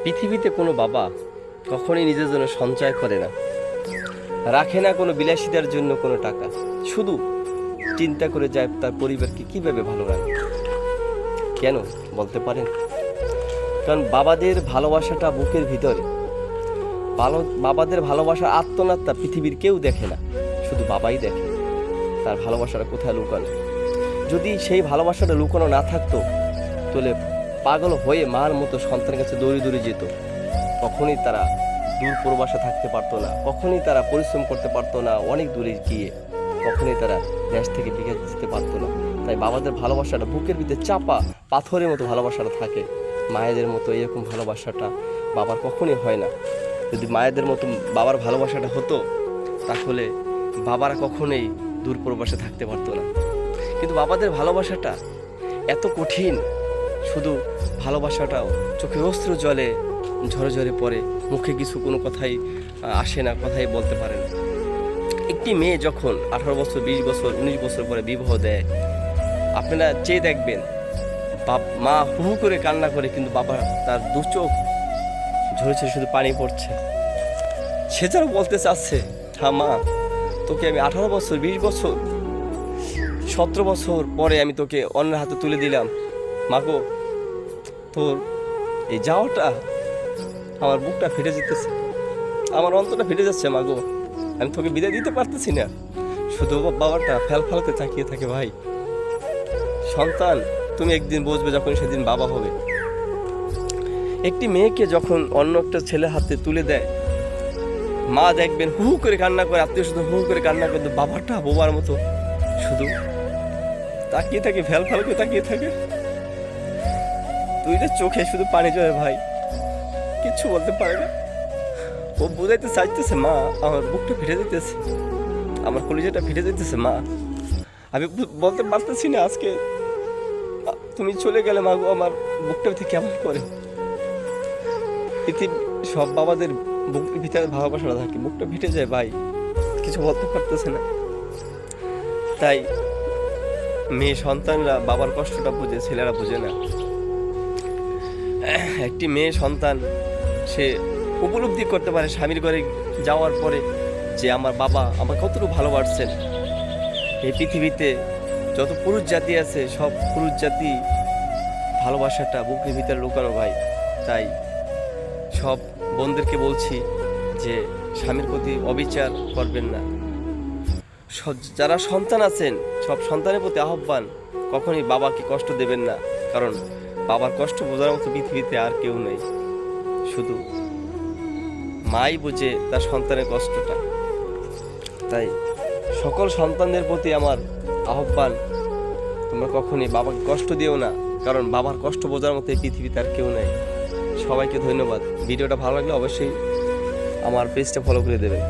পৃথিবীতে কোনো বাবা কখনোই নিজের জন্য সঞ্চয় করে না, রাখে না কোনো বিলাসিতার জন্য কোনো টাকা, শুধু চিন্তা করে যায় তার পরিবারকে কীভাবে ভালো রাখবে। কেন বলতে পারেন? কারণ বাবাদের ভালোবাসাটা বুকের ভিতরে, বাবাদের ভালোবাসার আত্মনাত্মা পৃথিবীর কেউ দেখে না, শুধু বাবাই দেখে তার ভালোবাসাটা কোথায় লুকানো। যদি সেই ভালোবাসাটা লুকানো না থাকতো তাহলে পাগল হয়ে মার মতো সন্তানের কাছে দৌড়ে দৌড়ে যেত। কখনোই তারা দূর প্রবাসে থাকতে পারতো না, কখনোই তারা পরিশ্রম করতে পারতো না, অনেক দূরে গিয়ে কখনোই তারা দেশ থেকে বিকাশ যেতে পারতো না। তাই বাবাদের ভালোবাসাটা বুকের ভিতরে চাপা পাথরের মতো ভালোবাসাটা থাকে। মায়েদের মতো এরকম ভালোবাসাটা বাবার কখনোই হয় না। যদি মায়েদের মতো বাবার ভালোবাসাটা হতো তাহলে বাবারা কখনোই দূর প্রবাসে থাকতে পারতো না। কিন্তু বাবাদের ভালোবাসাটা এত কঠিন, শুধু ভালোবাসাটাও চোখে অস্ত্র জলে ঝরে ঝরে পড়ে, মুখে কিছু কোনো কথাই আসে না, কথাই বলতে পারে না। একটি মেয়ে যখন 18 বছর, 20 বছর, 19 বছর পরে বিবাহ দেয়, আপনারা চেয়ে দেখবেন মা হু হু করে কান্না করে, কিন্তু বাবা তার দু চোখ ঝরেছে, শুধু পানি পড়ছে। সে যেন বলতে চাচ্ছে, হ্যাঁ মা, তোকে আমি 18 বছর, 20 বছর, 17 বছর পরে আমি তোকে অন্যের হাতে তুলে দিলাম। মাগো, তোর এই যাওয়াটা আমার বুকটা ফেটে যেতেছে, আমার অন্তরটা ফেটে যাচ্ছে। মাগো, আমি তোকে বিদায় দিতে পারতেছি না। শুধু বাবাটা ফ্যাল ফ্যালতে তাকিয়ে থাকে। ভাই সন্তান, তুমি একদিন বুঝবে যখন সেদিন বাবা হবে। একটি মেয়েকে যখন অন্য একটা ছেলে হাতে তুলে দেয়, মা দেখবেন হু হু করে কান্না করে, আত্মীয় স্বজন হু হু করে কান্না করে, বাবাটা বোবার মতো শুধু তাকিয়ে থাকে, ফ্যাল ফ্যাল করে তাকিয়ে থাকে। দুইটা চোখে শুধু পানি ঝরে। ভাই কিচ্ছু বলতে পারে না। ও বুঝাইতে চাইতেছে, মা আমার বুকটা ফেটে যেতেছে, আমার কলিজাটা ফেটে যেতেছে। মা আমি বলতে পারতেছি না, আজকে তুমি চলে গেলে মা গো, আমার বুকটা ভিতরে কেমন করে। সব বাবাদের বুকের ভিতরে ভালোবাসা থাকে, বুকটা ফেটে যায়। ভাই কিছু বলতে পারতেছে না। তাই মেয়ে সন্তানরা বাবার কষ্টটা বুঝে, ছেলেরা বুঝে না। একটি মেয়ে সন্তান সে উপলব্ধি করতে পারে স্বামীর ঘরে যাওয়ার পরে যে আমার বাবা আমার কতটুকু ভালোবাসছেন। এই পৃথিবীতে যত পুরুষ জাতি আছে, সব পুরুষ জাতি ভালোবাসাটা বুকের ভিতরে লুকানো। ভাই তাই সব বোনদেরকে বলছি যে স্বামীর প্রতি অবিচার করবেন না। সব যারা সন্তান আছেন, সব সন্তানের প্রতি আহ্বান, কখনই বাবাকে কষ্ট দেবেন না। কারণ বাবার কষ্ট বোঝার মতো পৃথিবীতে আর কেউ নেই, শুধু মাই বোঝে তার সন্তানের কষ্টটা। তাই সকল সন্তানদের প্রতি আমার আহ্বান, তোমরা কখনই বাবাকে কষ্ট দিও না, কারণ বাবার কষ্ট বোঝার মতো এই পৃথিবীতে আর কেউ নেই। সবাইকে ধন্যবাদ। ভিডিওটা ভালো লাগলে অবশ্যই আমার পেজটা ফলো করে দেবেন।